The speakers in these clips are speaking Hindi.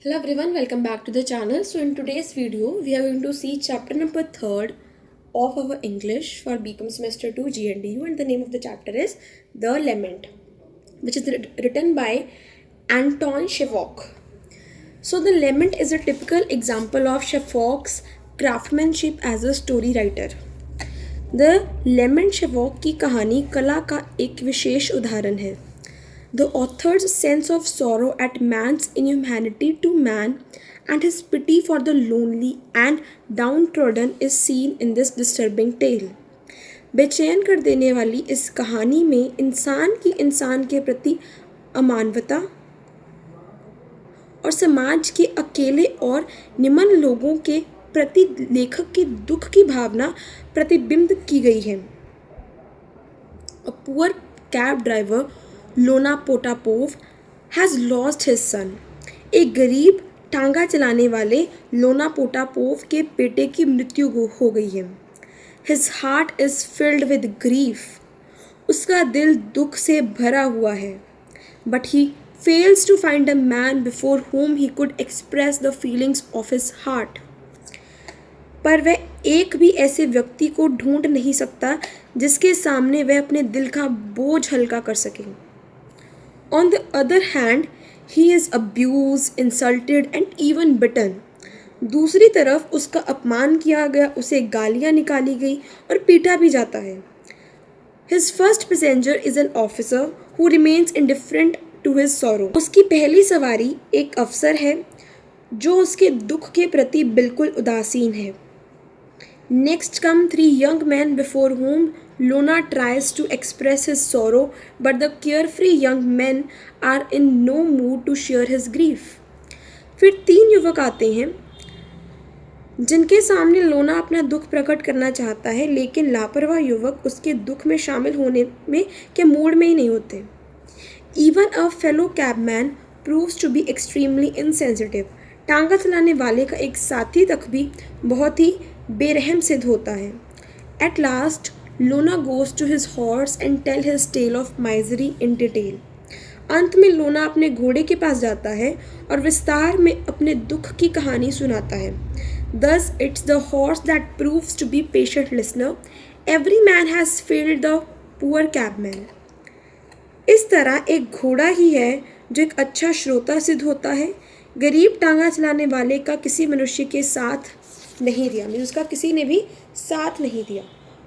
Hello everyone, welcome back to the channel. So in today's video, we are going to see chapter number 3rd of our English for BCom semester 2 GNDU, and the name of the chapter is The Lament, which is written by Anton Chekhov. So the Lament is a typical example of Chekhov's craftsmanship as a story writer. The Lament Chekhov की कहानी कला का एक विशेष उदाहरण है. The author's sense of sorrow at man's inhumanity to man and his pity for the lonely and downtrodden is seen in this disturbing tale. बेचैन कर देने वाली इस कहानी में इंसान के प्रति अमानवता और समाज के अकेले और निम्न लोगों के प्रति लेखक के दुख की भावना प्रतिबिंबित की गई है. A poor cab driver लोना पोटापोव हैज़ लॉस्ट हिज सन. एक गरीब टांगा चलाने वाले लोना पोटापोव के बेटे की मृत्यु हो गई है. His heart is filled with grief. उसका दिल दुख से भरा हुआ है. But he fails to find a man before whom he could express the feelings of his heart. पर वह एक भी ऐसे व्यक्ति को ढूंढ नहीं सकता जिसके सामने वह अपने दिल का बोझ हल्का कर सके. On the other hand, he is abused, insulted and even bitten. दूसरी तरफ उसका अपमान किया गया, उसे गालियाँ निकाली गई और पीटा भी जाता है. His first passenger is an officer who remains indifferent to his sorrow. उसकी पहली सवारी एक अफसर है जो उसके दुख के प्रति बिल्कुल उदासीन है. Next come three young men before whom Lona tries to express his sorrow, but the carefree young men are in no mood to share his grief. फिर तीन युवक आते हैं जिनके सामने लोना अपना दुख प्रकट करना चाहता है, लेकिन लापरवाह युवक उसके दुख में शामिल होने में के मूड में ही नहीं होते. Even a fellow cabman proves to be extremely insensitive. टांगा चलाने वाले का एक साथी तक भी बहुत ही बेरहम सिद्ध होता है. At last, लोना goes to his horse and tell his tale of misery in detail. अंत में लोना अपने घोड़े के पास जाता है और विस्तार में अपने दुख की कहानी सुनाता है. Thus, it's the horse that proves to be patient listener. Every man has failed the poor cabman. इस तरह एक घोड़ा ही है जो एक अच्छा श्रोता सिद्ध होता है. गरीब टांगा चलाने वाले का किसी मनुष्य के साथ नहीं दिया, मीन्स उसका किसी ने भी साथ नहीं दिया.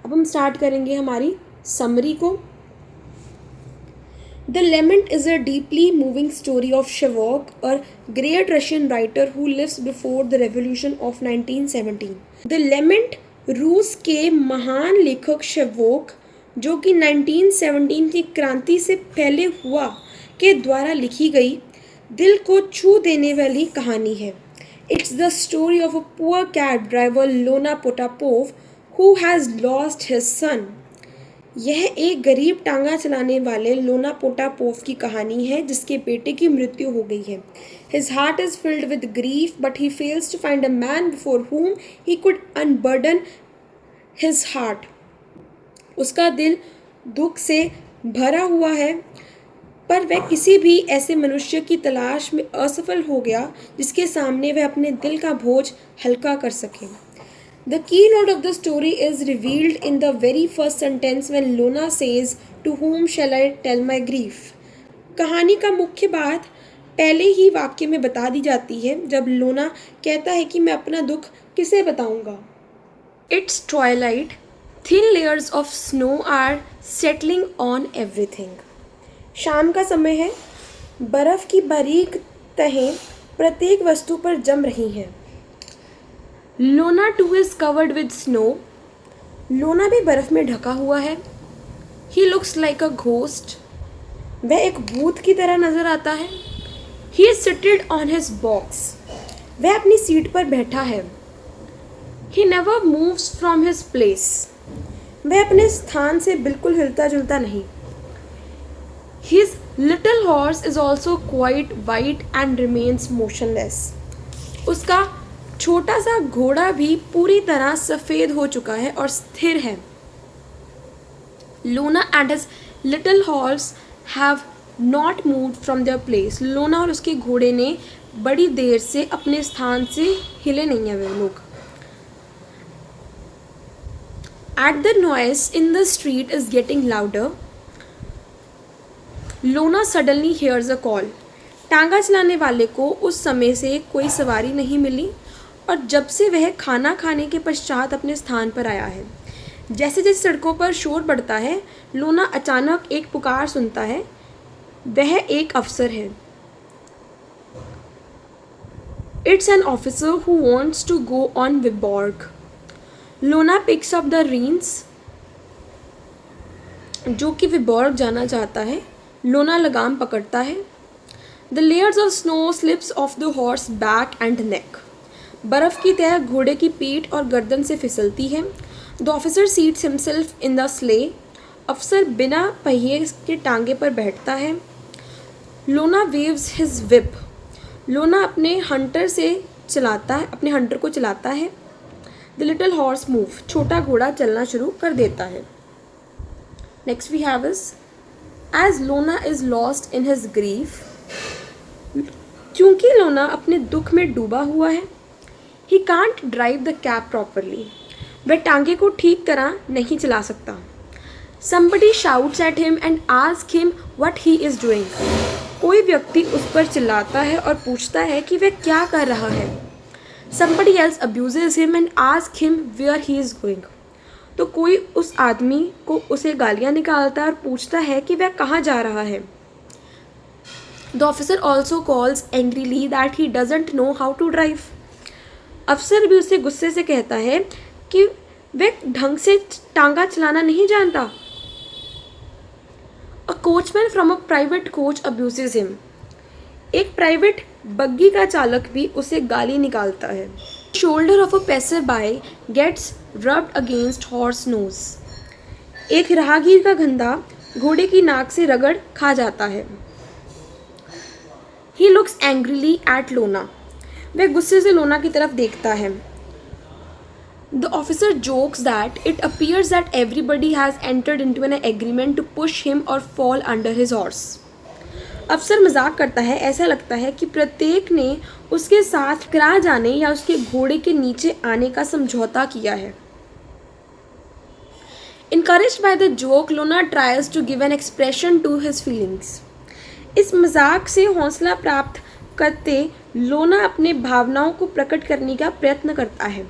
अब हम स्टार्ट करेंगे हमारी समरी को. The lament is a deeply moving story of Chekhov, a great Russian writer who lives before the revolution of 1917. The lament रूस के महान लेखक शेवॉक, जो कि 1917 की क्रांति से पहले हुआ, के द्वारा लिखी गई दिल को छू देने वाली कहानी है. It's the story of a poor cab driver Lona Potapov who has lost his son. यह एक गरीब टांगा चलाने वाले लोना पोटापोव की कहानी है जिसके बेटे की मृत्यु हो गई है. His heart is filled with grief, but he fails to find a man before whom he could unburden his heart. उसका दिल दुख से भरा हुआ है, पर वह किसी भी ऐसे मनुष्य की तलाश में असफल हो गया जिसके सामने वह अपने दिल का बोझ हल्का कर सके. The keynote of the story is revealed in the very first sentence when Lona says, "To whom shall I tell my grief?" कहानी का मुख्य बात पहले ही वाक्य में बता दी जाती है जब लोना कहता है कि मैं अपना दुख किसे बताऊंगा. It's twilight. Thin layers of snow are settling on everything. शाम का समय है. बर्फ़ की बारीक तहें प्रत्येक वस्तु पर जम रही हैं. लोना two is covered with snow. लोना भी बर्फ़ में ढका हुआ है. He looks like a ghost. वह एक भूत की तरह नज़र आता है. He is seated on his box. वह अपनी सीट पर बैठा है. He never moves from his place. वह अपने स्थान से बिल्कुल हिलता जुलता नहीं. His little horse is also quite white and remains motionless. उसका छोटा सा घोड़ा भी पूरी तरह सफ़ेद हो चुका है और स्थिर है. Lona and his little horse have not moved from their place. लोना और उसके घोड़े ने बड़ी देर से अपने स्थान से हिले नहीं है वे लोग। At the noise in the street is getting louder, लोना suddenly hears a call. टांगा चलाने वाले को उस समय से कोई सवारी नहीं मिली और जब से वह खाना खाने के पश्चात अपने स्थान पर आया है। जैसे जैसे सड़कों पर शोर बढ़ता है, लोना अचानक एक पुकार सुनता है। वह एक अफसर है। It's an officer who wants to go on Viborg. लोना पिक्स अप द reins, जो कि विबॉर्ग जाना चाहता है। लोना लगाम पकड़ता है। The layers of snow slips off the horse back and neck. बर्फ़ की तह घोड़े की पीठ और गर्दन से फिसलती है। The officer seats himself in the sleigh. अफसर बिना पहिए के टांगे पर बैठता है। लोना waves his whip. लोना अपने हंटर को चलाता है। The little horse move. छोटा घोड़ा चलना शुरू कर देता है। Next we have is, as Lona is lost in his grief. क्योंकि लोना अपने दुख में डूबा हुआ है, he can't drive the cab properly. वह टांगे को ठीक तरह नहीं चला सकता। Somebody shouts at him and asks him what he is doing. कोई व्यक्ति उस पर चिल्लाता है और पूछता है कि वह क्या कर रहा है। Somebody else abuses him and asks him where he is going. तो कोई उस आदमी को उसे गालियाँ निकालता है और पूछता है कि वह कहाँ जा रहा है। The officer also calls angrily that he doesn't know how to drive. अफसर भी उसे गुस्से से कहता है कि वह ढंग से टांगा चलाना नहीं जानता। A coachman from a private coach abuses him. एक प्राइवेट बग्गी का चालक भी उसे गाली निकालता है। Shoulder of a passerby gets rubbed against horse nose. एक राहगीर का गंधा घोड़े की नाक से रगड़ खा जाता है। He looks angrily at Lona. वह गुस्से से लोना की तरफ देखता है। The officer jokes that it appears that everybody has entered into an agreement to push him or fall under his horse. अफसर मजाक करता है, ऐसा लगता है कि प्रत्येक ने उसके साथ टकरा जाने या उसके घोड़े के नीचे आने का समझौता किया है। Encouraged by the joke, Lona tries to give an expression to his feelings. इस मजाक से हौसला प्राप्त करते लोना अपने भावनाओं को प्रकट करने का प्रयत्न करता है।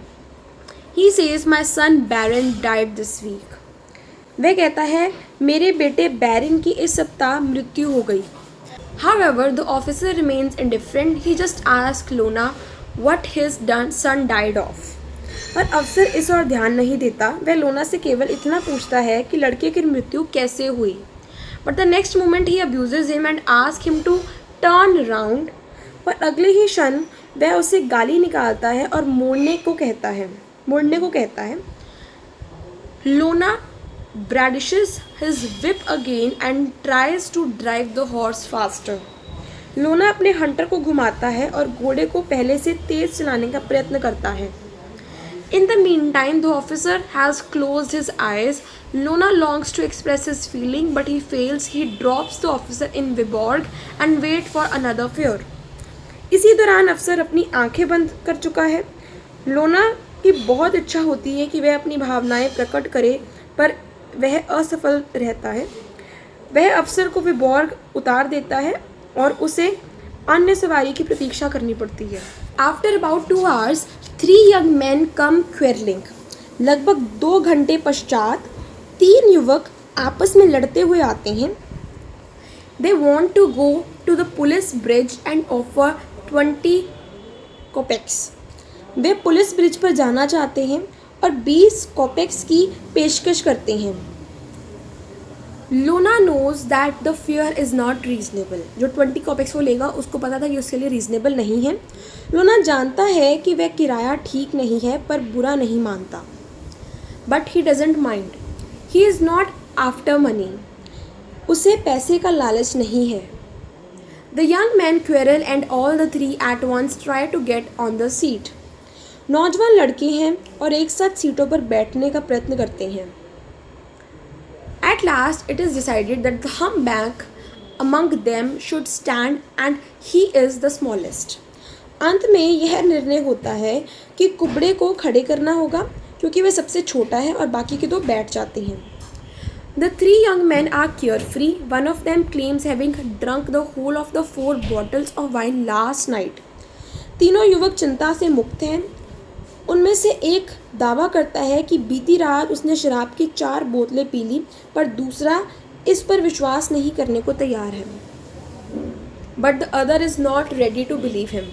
He says, "My son Baron died this week." वह कहता है, मेरे बेटे बैरन की इस सप्ताह मृत्यु हो गई। However, the officer remains indifferent. He just asks Lona what his son died of. पर अफसर इस ओर ध्यान नहीं देता। वह लोना से केवल इतना पूछता है कि लड़के की मृत्यु कैसे हुई। But the next moment he abuses him and asks him to turn around. पर अगले ही क्षण वह उसे गाली निकालता है और मोड़ने को कहता है। लोना brandishes his whip again and tries to drive the horse faster. लोना अपने हंटर को घुमाता है और घोड़े को पहले से तेज चलाने का प्रयत्न करता है। In the meantime, the officer has closed his eyes. Lona longs to express his feeling, but he fails. He drops the officer in Viborg and waits for another fear. इसी दौरान अफसर अपनी आंखें बंद कर चुका है। लोना की बहुत इच्छा होती है कि वह अपनी भावनाएं प्रकट करे, पर वह असफल रहता है। वह अफसर को विबॉर्ग उतार देता है और उसे अन्य सवारी की प्रतीक्षा करनी पड़ती है। After about 2 hours, 3 young men come quarreling. लगभग 2 घंटे पश्चात 3 युवक आपस में लड़ते हुए आते हैं। They want to go to the police bridge and offer 20 kopecks. Way police bridge पर जाना चाहते हैं और 20 कोपेक्स की पेशकश करते हैं। Lona knows that the fare is not reasonable. जो 20 कोपेक्स वो लेगा उसको पता था कि उसके लिए रीजनेबल नहीं है। लोना जानता है कि वह किराया ठीक नहीं है, पर बुरा नहीं मानता। But he doesn't mind. He is not after money. उसे पैसे का लालच नहीं है। The young man quarrel and all the 3 at once try to get on the seat. नौजवान लड़के हैं और एक साथ सीटों पर बैठने का प्रयत्न करते हैं। At last, it is decided that the humpback among them should stand and he is the smallest. अंत में यह निर्णय होता है कि कुबड़े को खड़े करना होगा क्योंकि वह सबसे छोटा है और बाकी के दो बैठ जाते हैं। The three young men are carefree. One of them claims having drunk the whole of the 4 bottles of wine last night. तीनों युवक चिंता से मुक्त हैं। उनमें से एक दावा करता है कि बीती रात उसने शराब की 4 बोतलें पी ली, पर दूसरा इस पर विश्वास नहीं करने को तैयार है। But the other is not ready to believe him.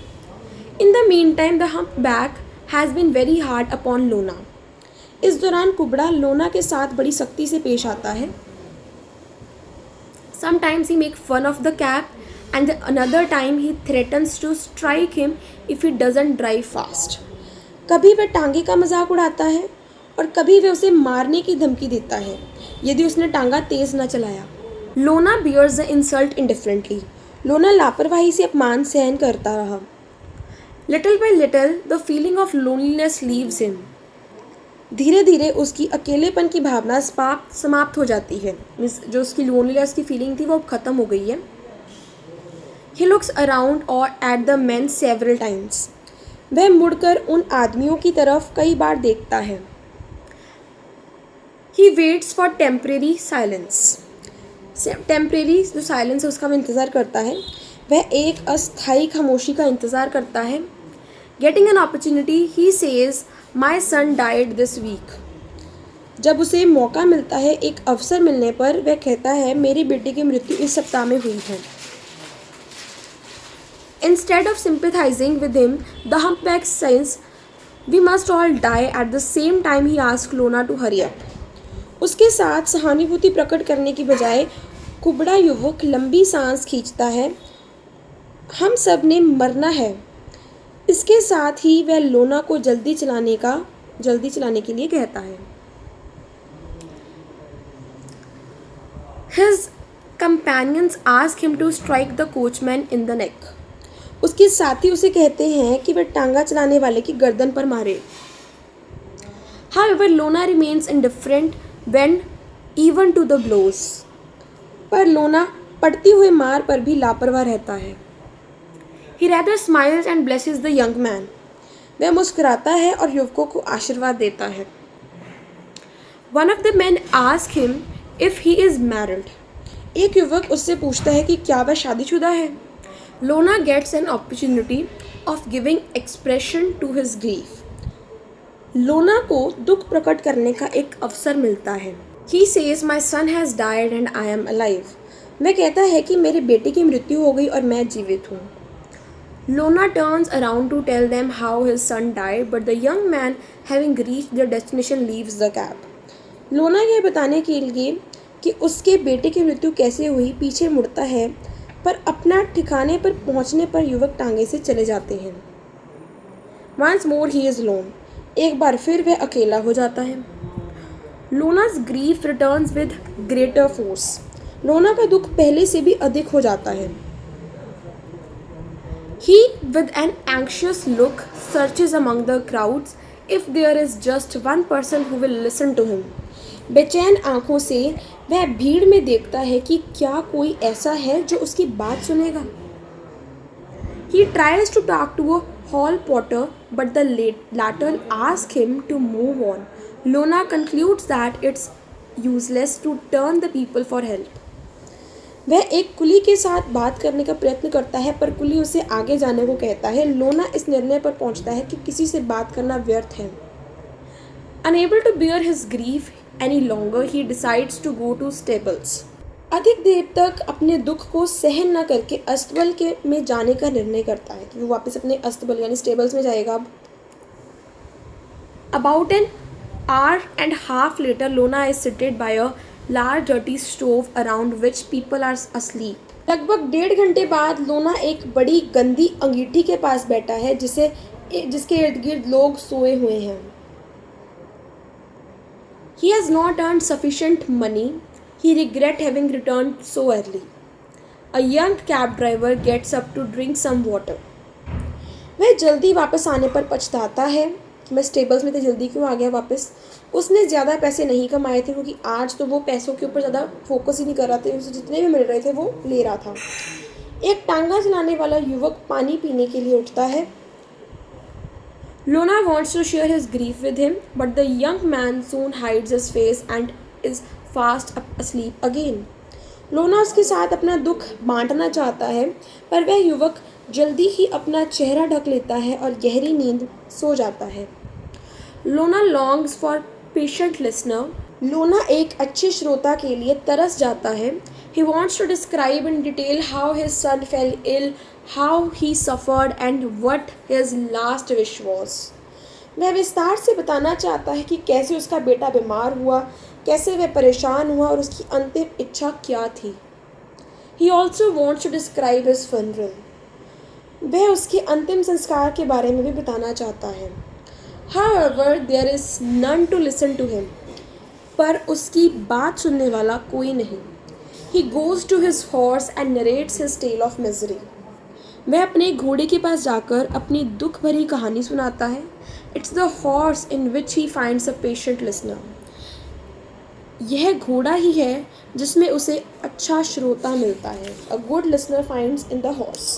In the meantime, the humpback has been very hard upon Lona. इस दौरान कुबड़ा लोना के साथ बड़ी सख्ती से पेश आता है। Sometimes he makes fun of the cat and another time he threatens to strike him if he doesn't drive fast. कभी वह टांगे का मजाक उड़ाता है और कभी वह उसे मारने की धमकी देता है यदि उसने टांगा तेज न चलाया। लोना bears the insult indifferently. लोना लापरवाही से अपमान सहन करता रहा। Little by little, the feeling of loneliness leaves him. धीरे धीरे उसकी अकेलेपन की भावना समाप्त हो जाती है। जो उसकी लोनलीनेस की फीलिंग थी वो अब ख़त्म हो गई है। He looks around or at the men several times. वह मुड़कर उन आदमियों की तरफ कई बार देखता है। He waits for temporary silence. Temporary जो साइलेंस है उसका वह इंतज़ार करता है। वह एक अस्थायी खामोशी का इंतज़ार करता है। Getting an opportunity, he says, "My son died this week." जब उसे मौका मिलता है, एक अवसर मिलने पर वह कहता है, मेरी बेटी की मृत्यु इस सप्ताह में हुई है। Instead of sympathizing with him, the humpback says, "We must all die." At the same time, he asks Lona to hurry up. उसके साथ सहानुभूति प्रकट करने की बजाय कुबड़ा युवक लंबी सांस खींचता है। हम सब ने मरना है। इसके साथ ही वह लोना को जल्दी चलाने के लिए कहता है। His companions ask him to strike the coachman in the neck. उसके साथी उसे कहते हैं कि वह टांगा चलाने वाले की गर्दन पर मारे। However, Lona remains indifferent when even to the blows. पर लोना पड़ती हुए मार पर भी लापरवाह रहता है। He rather smiles and blesses the young man. वह मुस्कुराता है और युवकों को आशीर्वाद देता है। One of the men asks him if he is married. एक युवक उससे पूछता है कि क्या वह शादीशुदा है। Lona gets an opportunity of giving expression to his grief. लोना को दुख प्रकट करने का एक अवसर मिलता है। He says, "My son has died and I am alive." वह कहता है कि मेरे बेटे की मृत्यु हो गई और मैं जीवित हूँ। Lona turns around to tell them how his son died, but the young man, having reached their destination, leaves the cab. लोना यह बताने के लिए कि उसके बेटे की मृत्यु कैसे हुई पीछे मुड़ता है, पर अपना ठिकाने पर पहुंचने पर युवक टांगे से चले जाते हैं। Once more he is alone. एक बार फिर वह अकेला हो जाता है। Lona's grief returns with greater force. लोना का दुख पहले से भी अधिक हो जाता है। He, with an anxious look, searches among the crowds if there is just one person who will listen to him. बेचैन आंखों से वह भीड़ में देखता है कि क्या कोई ऐसा है जो उसकी बात सुनेगा। He tries to talk to a hall porter, but the latter asks him to move on. Lona concludes that it's useless to turn the people for help. वह एक कुली के साथ बात करने का प्रयत्न करता है, पर कुली उसे आगे जाने को कहता है। लोना इस निर्णय पर पहुंचता है कि किसी से बात करना व्यर्थ है। Unable to bear his grief any longer, he decides to go to stables. अधिक देर तक अपने दुख को सहन न करके अस्तबल में जाने का निर्णय करता है कि वो वापस अपने अस्तबल यानी स्टेबल्स में जाएगा अब। About an hour and a half later, Lona is seated by a large dirty stove around which people are asleep. लगभग 1.5 घंटे बाद लोना एक बड़ी गंदी अंगीठी के पास बैठा है जिसके इर्द गिर्द लोग सोए हुए हैं। He has not earned sufficient money. He regrets having returned so early. A young cab driver gets up to drink some water. वह जल्दी वापस आने पर पछताता है कि मैं स्टेबल्स में तो जल्दी क्यों आ गया वापस। उसने ज़्यादा पैसे नहीं कमाए थे क्योंकि आज तो वो पैसों के ऊपर ज़्यादा फोकस ही नहीं कर रहा था। उसे जितने भी मिल रहे थे वो ले रहा था। एक टांगा चलाने वाला युवक पानी पीने के लिए उठता है Lona wants to share his grief with him, but the young man soon hides his face and is fast asleep again. लोना उसके साथ अपना दुख बांटना चाहता है, पर वह युवक जल्दी ही अपना चेहरा ढक लेता है और गहरी नींद सो जाता है. लोना longs for patient listener. लोना एक अच्छे श्रोता के लिए तरस जाता है. He wants to describe in detail how his son fell ill, how he suffered and what his last wish was. वह विस्तार से बताना चाहता है कि कैसे उसका बेटा बीमार हुआ, कैसे वह परेशान हुआ और उसकी अंतिम इच्छा क्या थी. He also wants to describe his funeral. वह उसके अंतिम संस्कार के बारे में भी बताना चाहता है. However, there is none to listen to him. पर उसकी बात सुनने वाला कोई नहीं. He goes to his horse and narrates his tale of misery. वह अपने घोड़े के पास जाकर अपनी दुख भरी कहानी सुनाता है. It's the horse in which he finds a patient listener. यह घोड़ा ही है जिसमें उसे अच्छा श्रोता मिलता है. A good listener finds in the horse.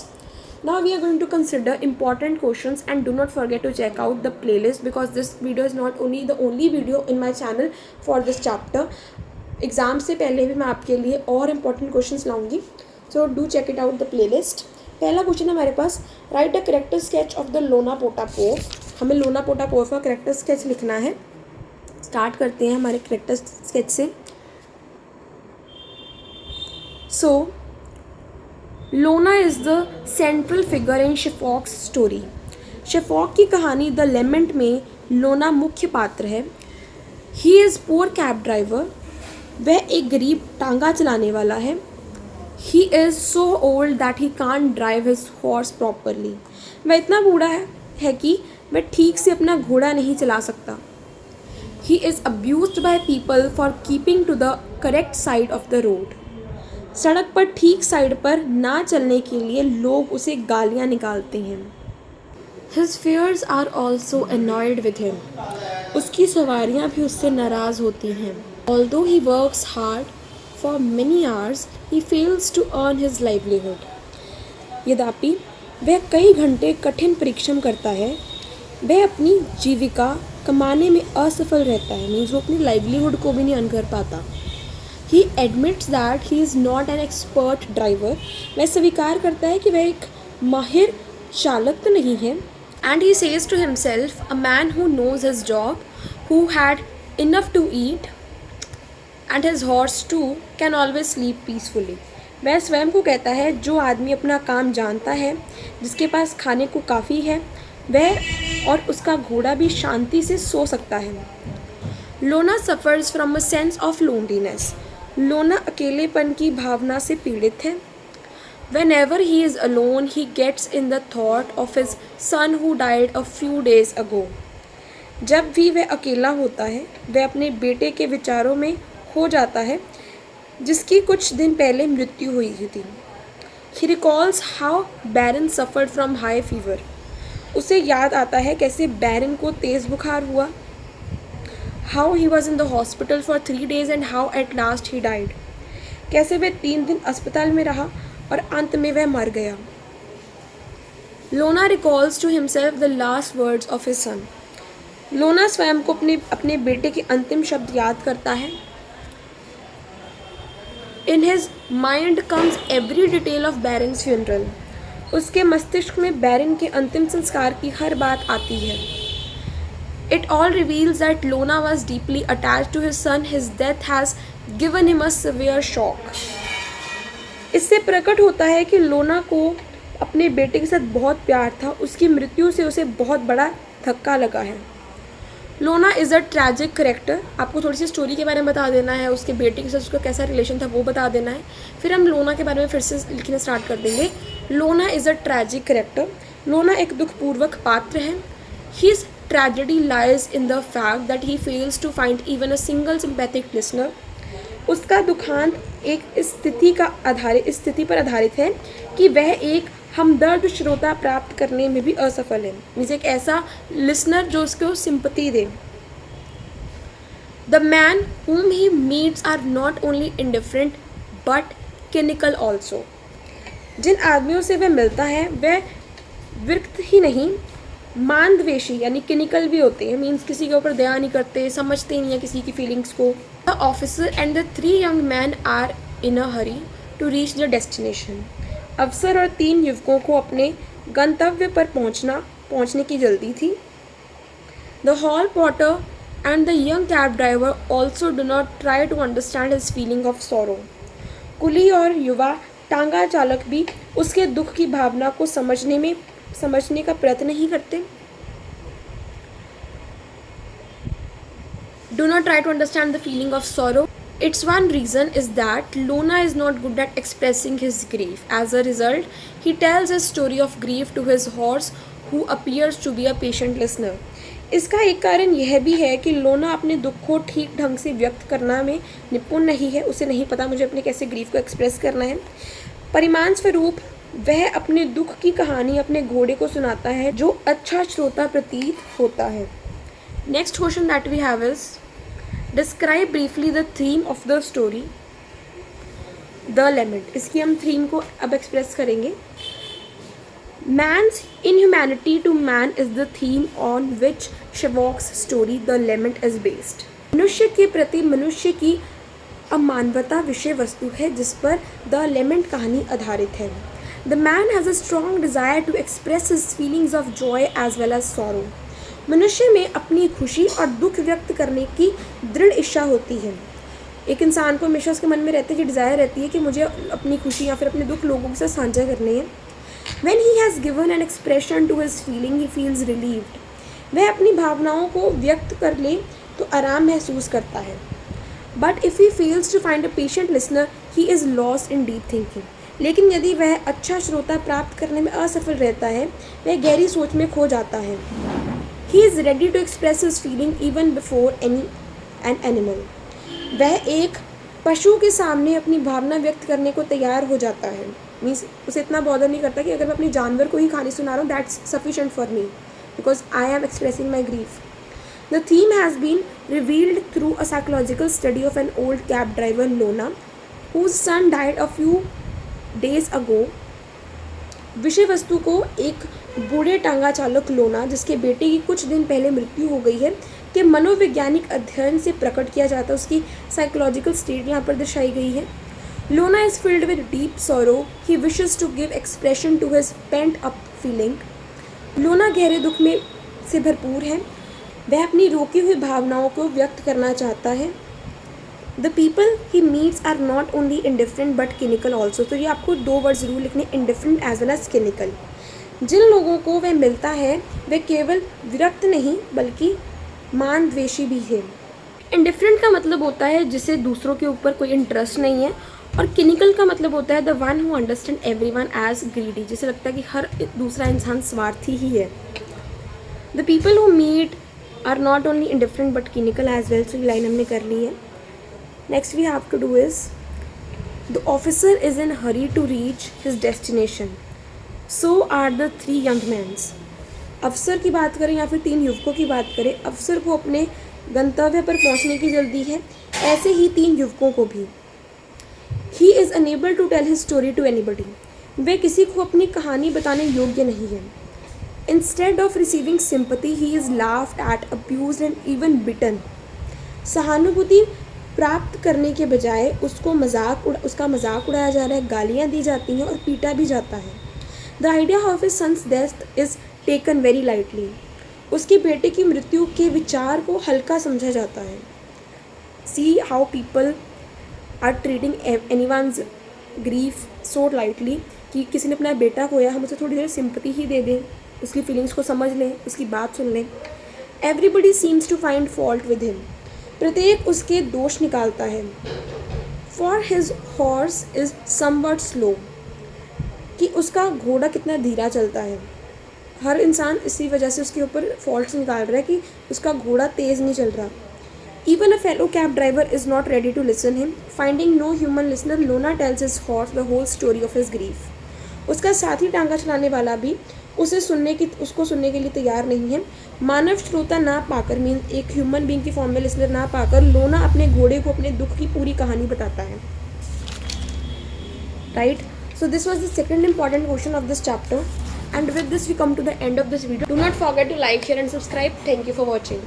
Now we are going to consider important questions and do not forget to check out the playlist because this video is not only the only video in my channel for this chapter. Exam से पहले भी मैं आपके लिए और इम्पॉर्टेंट क्वेश्चंस लाऊंगी, so do check it out the playlist. पहला क्वेश्चन है हमारे पास, write a character sketch of the Iona Potapov. हमें लोना पोटापोव का करेक्टर स्केच लिखना है. स्टार्ट करते हैं हमारे करेक्टर स्केच से. So Lona is the central figure in Chekhov's story. Chekhov की कहानी द लेमेंट में लोना मुख्य पात्र है. He is poor cab driver. वह एक गरीब टांगा चलाने वाला है. He is so old that he can't drive his horse properly. वह इतना बूढ़ा है कि वह ठीक से अपना घोड़ा नहीं चला सकता. He is abused by people for keeping to the correct side of the road. सड़क पर ठीक साइड पर ना चलने के लिए लोग उसे गालियाँ निकालते हैं. His fares are also annoyed with him. उसकी सवारियाँ भी उससे नाराज़ होती हैं. Although he works hard for many hours, he fails to earn his livelihood. यद्यपि वह कई घंटे कठिन परिश्रम करता है, वह अपनी जीविका कमाने में असफल रहता है. मीन्स वो अपनी लाइवलीहुड को भी नहीं अर्न कर पाता. He admits that he is not an expert driver. वह स्वीकार करता है कि वह एक माहिर चालक तो नहीं है. And he says to himself, a man who knows his job, who had enough to eat, and his horse too can always sleep peacefully. वह स्वयं को कहता है, जो आदमी अपना काम जानता है, जिसके पास खाने को काफ़ी है, वह और उसका घोड़ा भी शांति से सो सकता है. लोना suffers from a sense of loneliness. लोना अकेलेपन की भावना से पीड़ित है. Whenever he is alone, he gets in the thought of his son who died a few days ago. जब भी वह अकेला होता है, वह अपने बेटे के विचारों में हो जाता है जिसकी कुछ दिन पहले मृत्यु हुई थी. He recalls how Baron suffered from high fever. उसे याद आता है कैसे बैरन को तेज़ बुखार हुआ. How he was in the hospital for 3 days and how at last he died. कैसे वह 3 दिन अस्पताल में रहा और अंत में वह मर गया. लोना recalls to himself the last words of his son. लोना स्वयं को अपने बेटे के अंतिम शब्द याद करता है. In his mind comes every detail of Baron's funeral. उसके मस्तिष्क में बैरन के अंतिम संस्कार की हर बात आती है. It all reveals that Lona was deeply attached to his son. His death has given him a severe shock. इससे प्रकट होता है कि लोना को अपने बेटे के साथ बहुत प्यार था. उसकी मृत्यु से उसे बहुत बड़ा धक्का लगा है. लोना इज़ अ ट्रैजिक करेक्टर. आपको थोड़ी सी स्टोरी के बारे में बता देना है, उसके बेटे के साथ उसका कैसा रिलेशन था वो बता देना है. फिर हम लोना के बारे में फिर से लिखना स्टार्ट कर देंगे. लोना इज़ अ ट्रैजिक करेक्टर. लोना एक दुखपूर्वक पात्र है. His tragedy lies in the fact that he fails to find even a single sympathetic listener. उसका दुखांत एक स्थिति पर आधारित है कि वह एक हमदर्द श्रोता प्राप्त करने में भी असफल है. मीन्स एक ऐसा लिसनर जो उसको sympathy they. The man whom he meets are not only indifferent but cynical also. जिन आदमियों से वह मिलता है वह विरक्त ही नहीं मांदवेशी यानी किनिकल भी होते हैं, मीन्स किसी के ऊपर दया नहीं करते, समझते नहीं है किसी की फीलिंग्स को. The officer and the 3 young man are in a hurry to reach the destination. अफसर और 3 युवकों को अपने गंतव्य पर पहुंचने की जल्दी थी. The hall Potter and the young cab driver also do not try to understand his feeling of sorrow. कुली और युवा टांगा चालक भी उसके दुख की भावना को समझने का प्रयत्न नहीं करते. Do not try to understand the feeling of sorrow. Its one reason is that Lona is not good at expressing his grief. As a result, he tells his story of grief to his horse, who appears to be a patient listener. इसका एक कारण यह भी है कि लोना अपने दुख को ठीक ढंग से व्यक्त करना में निपुण नहीं है. उसे नहीं पता मुझे अपने कैसे ग्रीफ को एक्सप्रेस करना है. परिणाम स्वरूप वह अपने दुख की कहानी अपने घोड़े को सुनाता है, जो अच्छा श्रोता प्रतीत होता है. Next question that we have is describe briefly the theme of the story the lament. इसकी हम थीम को अब एक्सप्रेस करेंगे. Man's inhumanity to man is the theme on which Chevaux's story The Lament is based. मनुष्य के प्रति मनुष्य की अमानवता विषय वस्तु है जिस पर The Lament कहानी आधारित है. The man has a strong desire to express his feelings of joy as well as sorrow. मनुष्य में अपनी खुशी और दुख व्यक्त करने की दृढ़ इच्छा होती है. एक इंसान को हमेशा उसके मन में रहती है कि डिज़ायर रहती है कि मुझे अपनी खुशी या फिर अपने दुख लोगों के साथ साझा करने हैं. When he has given an expression to his feeling, he feels relieved. वह अपनी भावनाओं को व्यक्त कर ले तो आराम महसूस करता है. But if he fails to find a patient listener, he is lost in deep thinking. लेकिन यदि वह अच्छा श्रोता प्राप्त करने में असफल रहता है, वह गहरी सोच में खो जाता है. He is ready to express his feeling even before an animal. वह एक पशु के सामने अपनी भावना व्यक्त करने को तैयार हो जाता है. मीन्स उसे इतना बॉदर नहीं करता कि अगर मैं अपनी जानवर को ही कहानी सुना रहा हूँ, that's sufficient for me because I am expressing my grief. The theme has been revealed through a psychological study of an old cab driver Iona whose son died a few days ago. विषय वस्तु को एक बूढ़े टांगा चालक लोना, जिसके बेटे की कुछ दिन पहले मृत्यु हो गई है, के मनोवैज्ञानिक अध्ययन से प्रकट किया जाता है. उसकी साइकोलॉजिकल स्टेट यहाँ पर दर्शाई गई है. Lona is filled with deep sorrow. He wishes to give expression to his pent-up feeling. Lona गहरे दुख में से भरपूर है. वह अपनी रोकी हुई भावनाओं को व्यक्त करना चाहता है. The people he meets are not only indifferent but cynical also. तो ये आपको 2 वर्ड ज़रूर लिखने, indifferent as well as cynical. जिन लोगों को वह मिलता है वे केवल विरक्त नहीं बल्कि मानद्वेषी भी है. इंडिफरेंट का मतलब होता है जिसे दूसरों के ऊपर कोई इंटरेस्ट नहीं है, और किनिकल का मतलब होता है the one who understand everyone as greedy, जिसे लगता है कि हर दूसरा इंसान स्वार्थी ही है. The people who meet are not only indifferent but cynical as well. So ये लाइन हमने कर ली है. Next we have to do is the officer is in hurry to reach his destination, so are the 3 young mans. अफसर की बात करें या फिर 3 युवकों की बात करें, अफसर को अपने गंतव्य पर पहुंचने की जल्दी है, ऐसे ही 3 युवकों को भी. He is unable to tell his story to anybody. वह किसी को अपनी कहानी बताने योग्य नहीं है. Instead of receiving sympathy, he is laughed at, abused and even bitten. सहानुभूति प्राप्त करने के बजाय उसका मजाक उड़ाया जा रहा है, गालियाँ दी जाती हैं और पीटा भी जाता है. The idea of his son's death is taken very lightly. उसके बेटे की मृत्यु के विचार को हल्का समझा जाता है. See how people are treating anyone's grief so lightly कि किसी ने अपना बेटा खोया, हम उसे थोड़ी देर सिंपैथी ही दे दें, उसकी फीलिंग्स को समझ लें, उसकी बात सुन लें. Everybody seems to find fault with him. प्रत्येक उसके दोष निकालता है. For his horse is somewhat slow. कि उसका घोड़ा कितना धीरा चलता है. हर इंसान इसी वजह से उसके ऊपर फॉल्ट्स निकाल रहा है कि उसका घोड़ा तेज़ नहीं चल रहा. Even a fellow cab driver is not ready to listen him. Finding no human listener, Lona tells his horse the whole story of his grief. उसका साथी टांगा चलाने वाला भी उसको सुनने के लिए तैयार नहीं है. मानव श्रोता ना पाकर, मीन एक ह्यूमन बीइंग की फॉर्म में लिसनर ना पाकर, लोना अपने घोड़े को अपने दुख की पूरी कहानी बताता है. Right. So this was the second important question of this chapter. And with this we come to the end of this video. Do not forget to like, share and subscribe. Thank you for watching.